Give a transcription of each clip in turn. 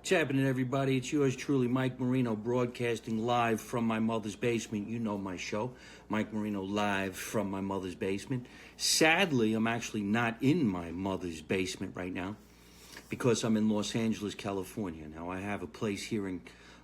What's happening, everybody? It's yours truly, Mike Marino, broadcasting live from my mother's basement. You know my show, Mike Marino, live from my mother's basement. Sadly, I'm actually not in my mother's basement right now because I'm in Los Angeles, California. Now, I have a place here in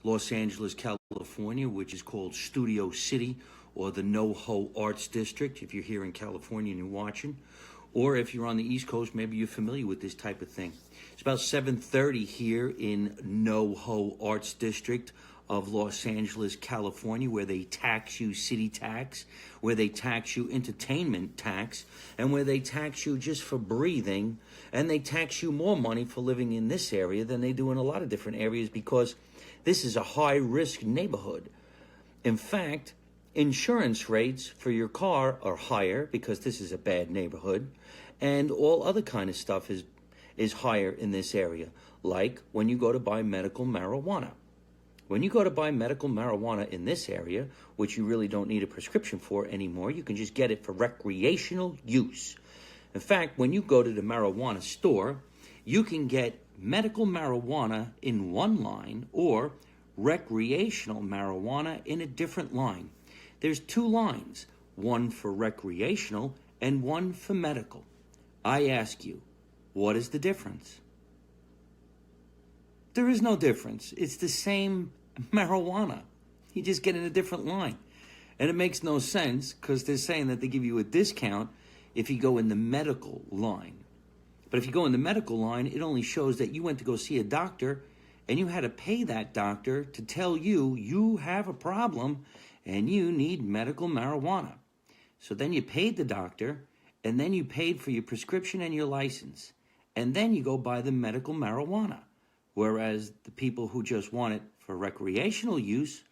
Los Angeles, California, which is called Studio City, or the NoHo Arts District, if you're here in California and you're watching. Or if you're on the East Coast, maybe you're familiar with this type of thing. It's about 7:30 here in NoHo Arts District of Los Angeles, California, where they tax you city tax, where they tax you entertainment tax, and where they tax you just for breathing, and they tax you more money for living in this area than they do in a lot of different areas because this is a high-risk neighborhood. In fact, insurance rates for your car are higher because this is a bad neighborhood, and all other kind of stuff is higher in this area, like when you go to buy medical marijuana. When you go to buy medical marijuana in this area, which you really don't need a prescription for anymore, you can just get it for recreational use. In fact, when you go to the marijuana store, you can get medical marijuana in one line or recreational marijuana in a different line. There's two lines, one for recreational and one for medical. I ask you, what is the difference? There is no difference. It's the same marijuana. You just get in a different line. And it makes no sense because they're saying that they give you a discount if you go in the medical line. But if you go in the medical line, it only shows that you went to go see a doctor and you had to pay that doctor to tell you you have a problem and you need medical marijuana. So then you paid the doctor, and then you paid for your prescription and your license, and then you go buy the medical marijuana. Whereas the people who just want it for recreational use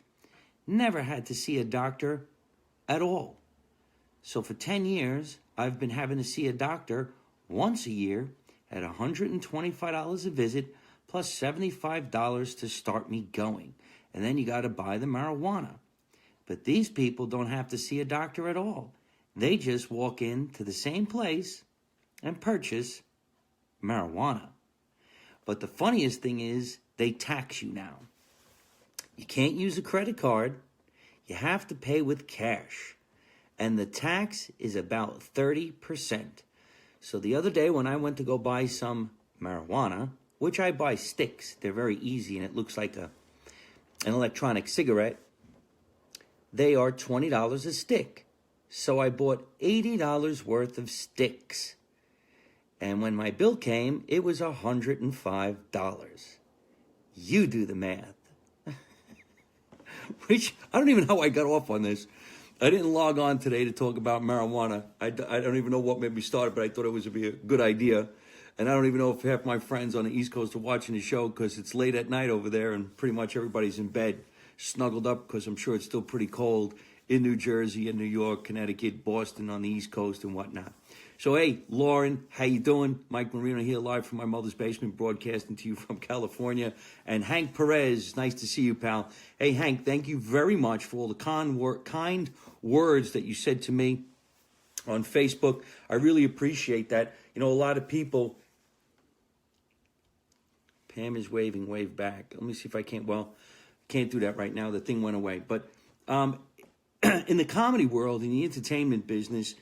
never had to see a doctor at all. So for 10 years, I've been having to see a doctor once a year at $125 a visit, plus $75 to start me going. And then you got to buy the marijuana. But these people don't have to see a doctor at all. They just walk into the same place and purchase marijuana. But the funniest thing is they tax you now. You can't use a credit card. You have to pay with cash. And the tax is about 30%. So the other day when I went to go buy some marijuana, which I buy sticks, they're very easy and it looks like an electronic cigarette, they are $20 a stick. So I bought $80 worth of sticks. And when my bill came, it was $105. You do the math. Which, I don't even know how I got off on this. I didn't log on today to talk about marijuana. I don't even know what made me start, but I thought it was be a good idea. And I don't even know if half my friends on the East Coast are watching the show because it's late at night over there and pretty much everybody's in bed, snuggled up because I'm sure it's still pretty cold in New Jersey and New York, Connecticut, Boston on the East Coast and whatnot. So, hey, Lauren, how you doing? Mike Marino here live from my mother's basement, broadcasting to you from California. And Hank Perez, nice to see you, pal. Hey, Hank, thank you very much for all the kind words that you said to me on Facebook. I really appreciate that. You know, a lot of people... Pam is waving, wave back. Let me see if I can't, can't do that right now. The thing went away. But in the comedy world, in the entertainment business,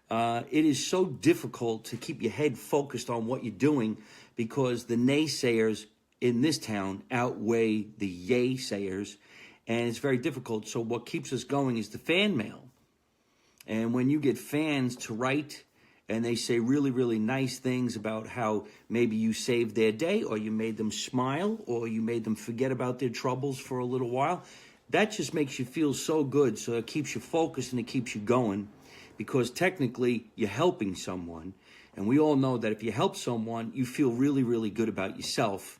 it is so difficult to keep your head focused on what you're doing because the naysayers in this town outweigh the yay-sayers, and it's very difficult. So what keeps us going is the fan mail. And when you get fans to write and they say really, really nice things about how maybe you saved their day or you made them smile or you made them forget about their troubles for a little while, that just makes you feel so good. So it keeps you focused and it keeps you going because technically you're helping someone. And we all know that if you help someone, you feel really, really good about yourself.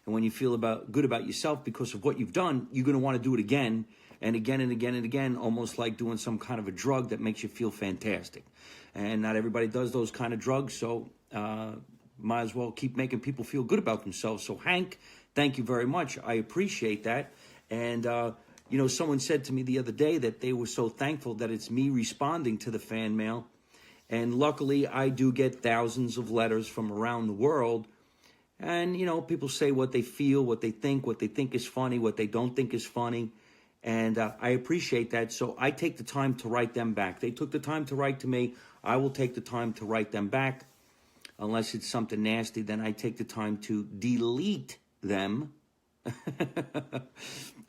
And when you feel good about yourself because of what you've done, you're going to want to do it again and again and again and again, almost like doing some kind of a drug that makes you feel fantastic. And not everybody does those kind of drugs, so might as well keep making people feel good about themselves. So, Hank, thank you very much. I appreciate that. And, you know, someone said to me the other day that they were so thankful that it's me responding to the fan mail. And luckily, I do get thousands of letters from around the world. And, people say what they feel, what they think is funny, what they don't think is funny. And I appreciate that. So I take the time to write them back. They took the time to write to me. I will take the time to write them back. Unless it's something nasty, then I take the time to delete them.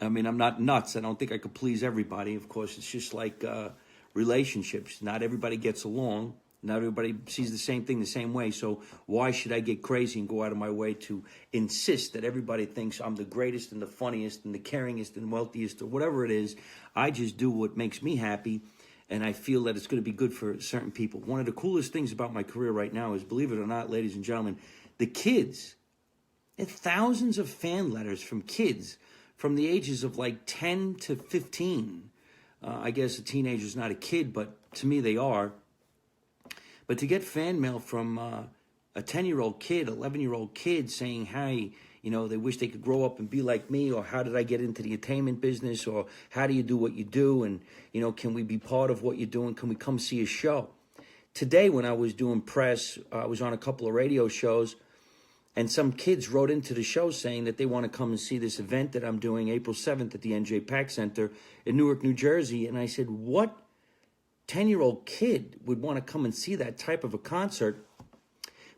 I mean, I'm not nuts. I don't think I could please everybody. Of course, it's just like relationships. Not everybody gets along. Not everybody sees the same thing the same way. So why should I get crazy and go out of my way to insist that everybody thinks I'm the greatest and the funniest and the caringest and wealthiest or whatever it is? I just do what makes me happy, and I feel that it's going to be good for certain people. One of the coolest things about my career right now is, believe it or not, ladies and gentlemen, the kids. There are thousands of fan letters from kids from the ages of like 10 to 15. I guess a teenager's not a kid, but to me they are. But to get fan mail from a 10-year-old kid, 11-year-old kid saying, hey, they wish they could grow up and be like me, or how did I get into the entertainment business, or how do you do what you do, and, can we be part of what you're doing? Can we come see a show? Today, when I was doing press, I was on a couple of radio shows, and some kids wrote into the show saying that they want to come and see this event that I'm doing April 7th at the NJ Pack Center in Newark, New Jersey. And I said, what 10-year-old kid would want to come and see that type of a concert?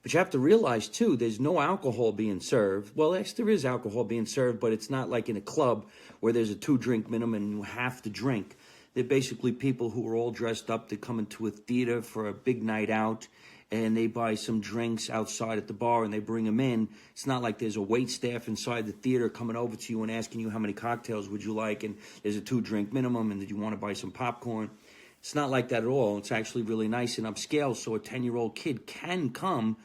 But you have to realize, too, there's no alcohol being served. Well, yes, there is alcohol being served, but it's not like in a club where there's a 2-drink minimum and you have to drink. They're basically people who are all dressed up to come into a theater for a big night out, and they buy some drinks outside at the bar and they bring them in. It's not like there's a wait staff inside the theater coming over to you and asking you how many cocktails would you like, and there's a 2-drink minimum, and did you want to buy some popcorn? It's not like that at all. It's actually really nice and upscale, so a 10-year-old kid can come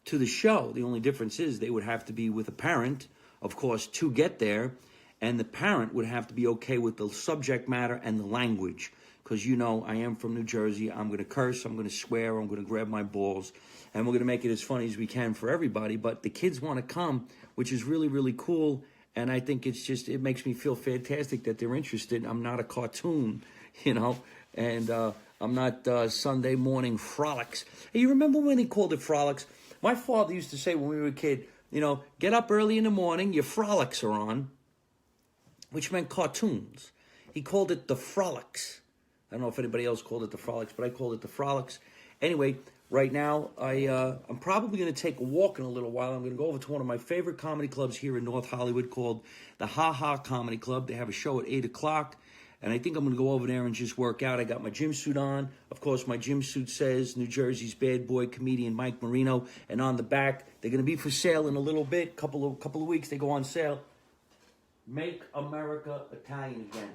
to the show. The only difference is they would have to be with a parent, of course, to get there, and the parent would have to be okay with the subject matter and the language, because I am from New Jersey. I'm going to curse, I'm going to swear, I'm going to grab my balls, and we're going to make it as funny as we can for everybody. But the kids want to come, which is really, really cool, and I think it makes me feel fantastic that they're interested. I'm not a cartoon, and I'm not Sunday morning frolics. Hey, you remember when he called it frolics? My father used to say when we were a kid, get up early in the morning, your frolics are on, which meant cartoons. He called it the frolics. I don't know if anybody else called it the frolics, but I called it the frolics. Anyway, right now, I'm probably going to take a walk in a little while. I'm going to go over to one of my favorite comedy clubs here in North Hollywood called the Ha Ha Comedy Club. They have a show at 8 o'clock. And I think I'm going to go over there and just work out. I got my gym suit on. Of course, my gym suit says New Jersey's bad boy comedian Mike Marino. And on the back, they're going to be for sale in a little bit. Couple of weeks, they go on sale. Make America Italian again.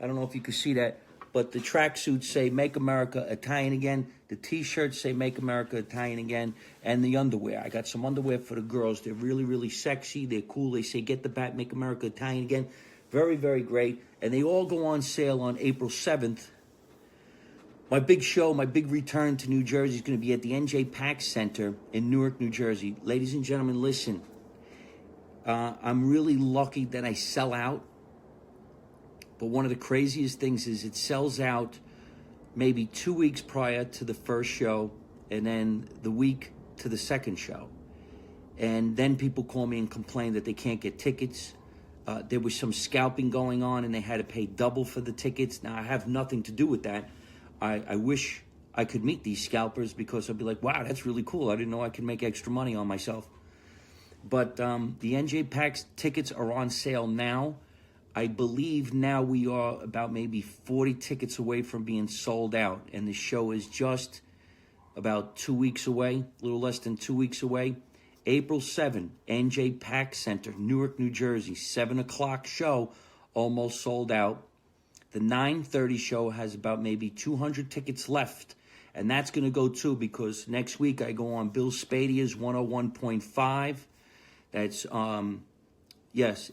I don't know if you can see that, but the tracksuits say Make America Italian again. The T-shirts say Make America Italian again. And the underwear. I got some underwear for the girls. They're really, really sexy. They're cool. They say Get the Bat, Make America Italian again. Very, very great. And they all go on sale on April 7th. My big show, my big return to New Jersey is going to be at the NJ Pack Center in Newark, New Jersey. Ladies and gentlemen, listen. I'm really lucky that I sell out. But one of the craziest things is it sells out maybe 2 weeks prior to the first show and then the week to the second show. And then people call me and complain that they can't get tickets. There was some scalping going on and they had to pay double for the tickets. Now, I have nothing to do with that. I wish I could meet these scalpers because I'd be like, wow, that's really cool. I didn't know I could make extra money on myself. But the NJ Packs tickets are on sale now. I believe now we are about maybe 40 tickets away from being sold out. And the show is just about 2 weeks away, a little less than 2 weeks away. April 7, NJ Pack Center, Newark, New Jersey, 7 o'clock show, almost sold out. The 9:30 show has about maybe 200 tickets left. And that's going to go too because next week I go on Bill Spadia's 101.5. That's,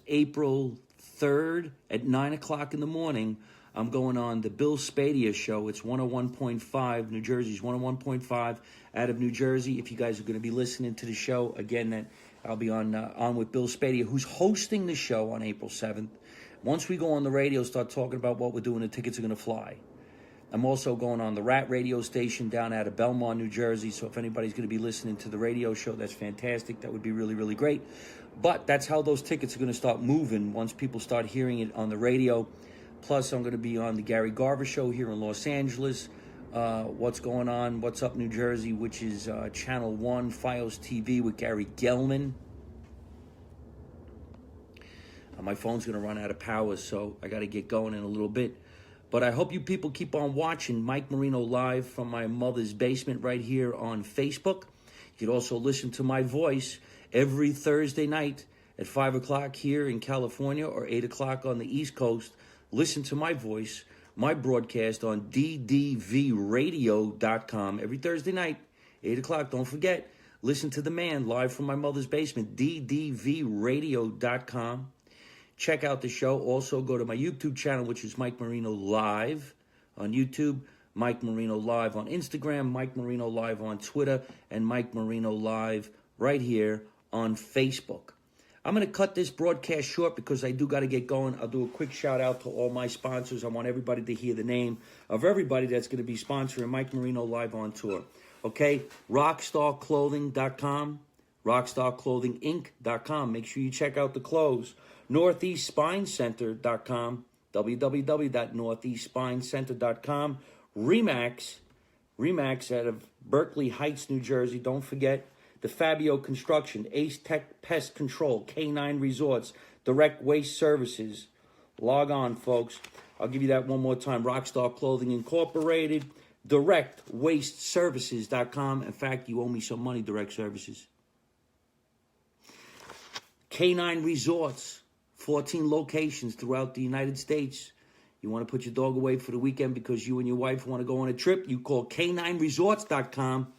April 3rd at 9 o'clock in the morning. I'm going on the Bill Spadia show. It's 101.5, New Jersey's 101.5 out of New Jersey. If you guys are going to be listening to the show, again, that I'll be on with Bill Spadia, who's hosting the show on April 7th. Once we go on the radio, start talking about what we're doing, the tickets are going to fly. I'm also going on the Rat radio station down out of Belmont, New Jersey. So if anybody's going to be listening to the radio show, that's fantastic. That would be really, really great. But that's how those tickets are going to start moving once people start hearing it on the radio. Plus, I'm going to be on the Gary Garver show here in Los Angeles. What's going on? What's up, New Jersey, which is Channel 1, Fios TV with Gary Gelman. My phone's going to run out of power, so I got to get going in a little bit. But I hope you people keep on watching Mike Marino live from my mother's basement right here on Facebook. You can also listen to my voice every Thursday night at 5 o'clock here in California or 8 o'clock on the East Coast. Listen to my voice, my broadcast on ddvradio.com every Thursday night, 8 o'clock. Don't forget, listen to the man live from my mother's basement, ddvradio.com. Check out the show. Also, go to my YouTube channel, which is Mike Marino Live on YouTube, Mike Marino Live on Instagram, Mike Marino Live on Twitter, and Mike Marino Live right here on Facebook. I'm going to cut this broadcast short because I do got to get going. I'll do a quick shout out to all my sponsors. I want everybody to hear the name of everybody that's going to be sponsoring Mike Marino Live on Tour. Okay, rockstarclothing.com, rockstarclothinginc.com. Make sure you check out the clothes. NortheastSpineCenter.com, www.northeastspinecenter.com. Remax out of Berkeley Heights, New Jersey. Don't forget the Fabio Construction, Ace Tech Pest Control, K9 Resorts, Direct Waste Services. Log on, folks. I'll give you that one more time. Rockstar Clothing Incorporated, DirectWasteServices.com. In fact, you owe me some money, Direct Services. K9 Resorts. 14 locations throughout the United States. You want to put your dog away for the weekend because you and your wife want to go on a trip, you call K9Resorts.com.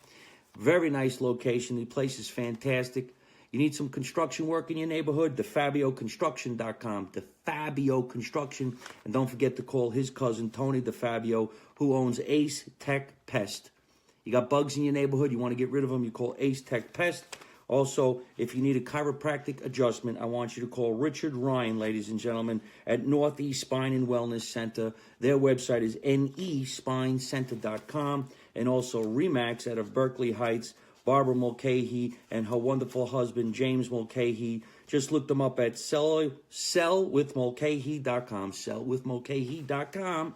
Very nice location. The place is fantastic. You need some construction work in your neighborhood, DeFabioConstruction.com. DeFabio Construction. And don't forget to call his cousin, Tony DeFabio, who owns Ace Tech Pest. You got bugs in your neighborhood, you want to get rid of them, you call Ace Tech Pest. Also, if you need a chiropractic adjustment, I want you to call Richard Ryan, ladies and gentlemen, at Northeast Spine and Wellness Center. Their website is neSpineCenter.com. And also Remax out of Berkeley Heights, Barbara Mulcahy and her wonderful husband, James Mulcahy. Just look them up at sellwithmulcahy.com, sellwithmulcahy.com.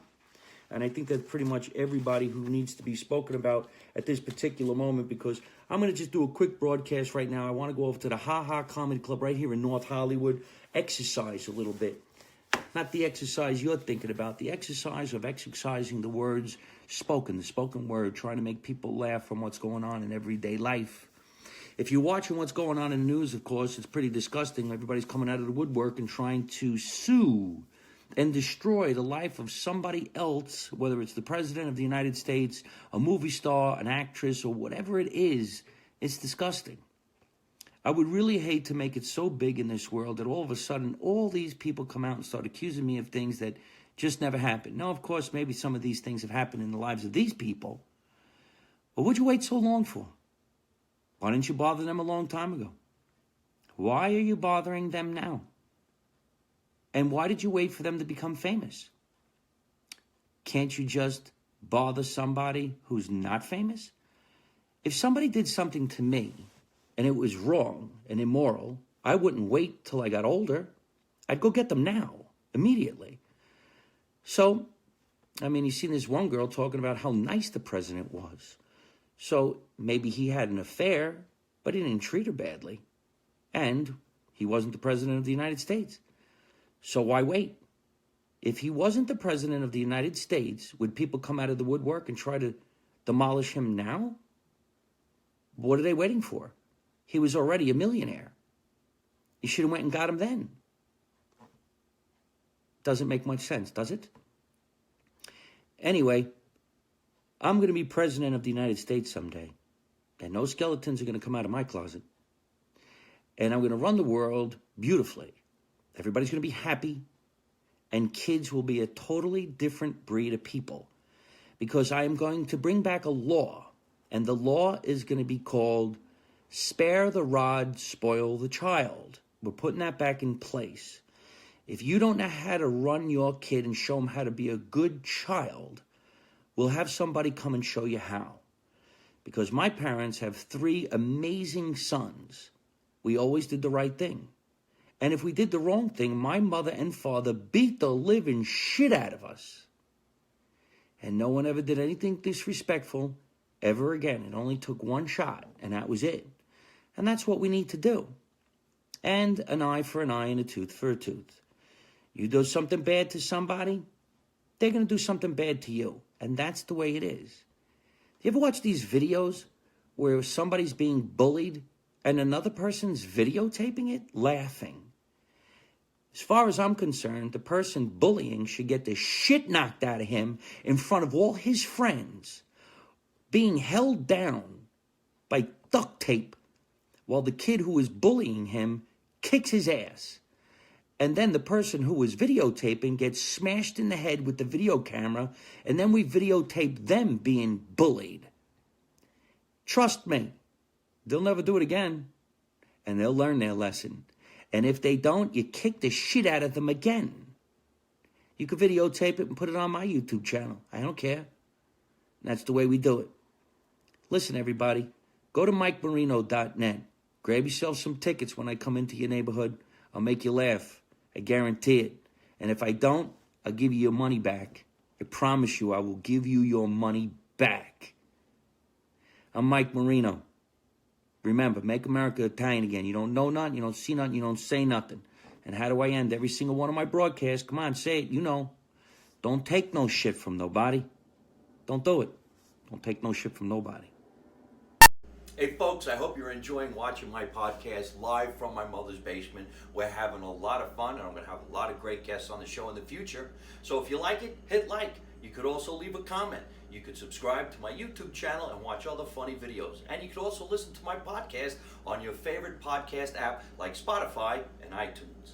And I think that's pretty much everybody who needs to be spoken about at this particular moment, because I'm going to just do a quick broadcast right now. I want to go over to the Ha Ha Comedy Club right here in North Hollywood, exercise a little bit. Not the exercise you're thinking about, the exercise of exercising the words spoken, the spoken word, trying to make people laugh from what's going on in everyday life. If you're watching what's going on in the news, of course, it's pretty disgusting. Everybody's coming out of the woodwork and trying to sue and destroy the life of somebody else, whether it's the president of the United States, a movie star, an actress, or whatever it is. It's disgusting. I would really hate to make it so big in this world that all of a sudden all these people come out and start accusing me of things that just never happened. Now, of course, maybe some of these things have happened in the lives of these people. But what'd you wait so long for? Why didn't you bother them a long time ago? Why are you bothering them now? And why did you wait for them to become famous? Can't you just bother somebody who's not famous? If somebody did something to me and it was wrong and immoral, I wouldn't wait till I got older. I'd go get them now, immediately. So, I mean, you've seen this one girl talking about how nice the president was. So maybe he had an affair, but he didn't treat her badly. And he wasn't the president of the United States. So why wait? If he wasn't the president of the United States, would people come out of the woodwork and try to demolish him now? What are they waiting for? He was already a millionaire. You should have went and got him then. Doesn't make much sense, does it? Anyway, I'm going to be president of the United States someday. And no skeletons are going to come out of my closet. And I'm going to run the world beautifully. Everybody's going to be happy. And kids will be a totally different breed of people. Because I am going to bring back a law. And the law is going to be called Spare the Rod, Spoil the Child. We're putting that back in place. If you don't know how to run your kid and show him how to be a good child, we'll have somebody come and show you how. Because my parents have 3 amazing sons. We always did the right thing. And if we did the wrong thing, my mother and father beat the living shit out of us. And no one ever did anything disrespectful ever again. It only took one shot, and that was it. And that's what we need to do. And an eye for an eye and a tooth for a tooth. You do something bad to somebody, they're going to do something bad to you. And that's the way it is. You ever watch these videos where somebody's being bullied and another person's videotaping it, laughing? As far as I'm concerned, the person bullying should get the shit knocked out of him in front of all his friends, being held down by duct tape while the kid who is bullying him kicks his ass. And then the person who was videotaping gets smashed in the head with the video camera, and then we videotape them being bullied. Trust me, they'll never do it again, and they'll learn their lesson. And if they don't, you kick the shit out of them again. You could videotape it and put it on my YouTube channel. I don't care. That's the way we do it. Listen, everybody, go to MikeMarino.net. Grab yourself some tickets when I come into your neighborhood. I'll make you laugh. I guarantee it. And if I don't, I'll give you your money back. I promise you I will give you your money back. I'm Mike Marino. Remember, make America Italian again. You don't know nothing, you don't see nothing, you don't say nothing. And how do I end every single one of my broadcasts? Come on, say it, you know. Don't take no shit from nobody. Don't do it. Don't take no shit from nobody. Hey folks, I hope you're enjoying watching my podcast live from my mother's basement. We're having a lot of fun, and I'm going to have a lot of great guests on the show in the future. So if you like it, hit like. You could also leave a comment. You could subscribe to my YouTube channel and watch other funny videos. And you could also listen to my podcast on your favorite podcast app like Spotify and iTunes.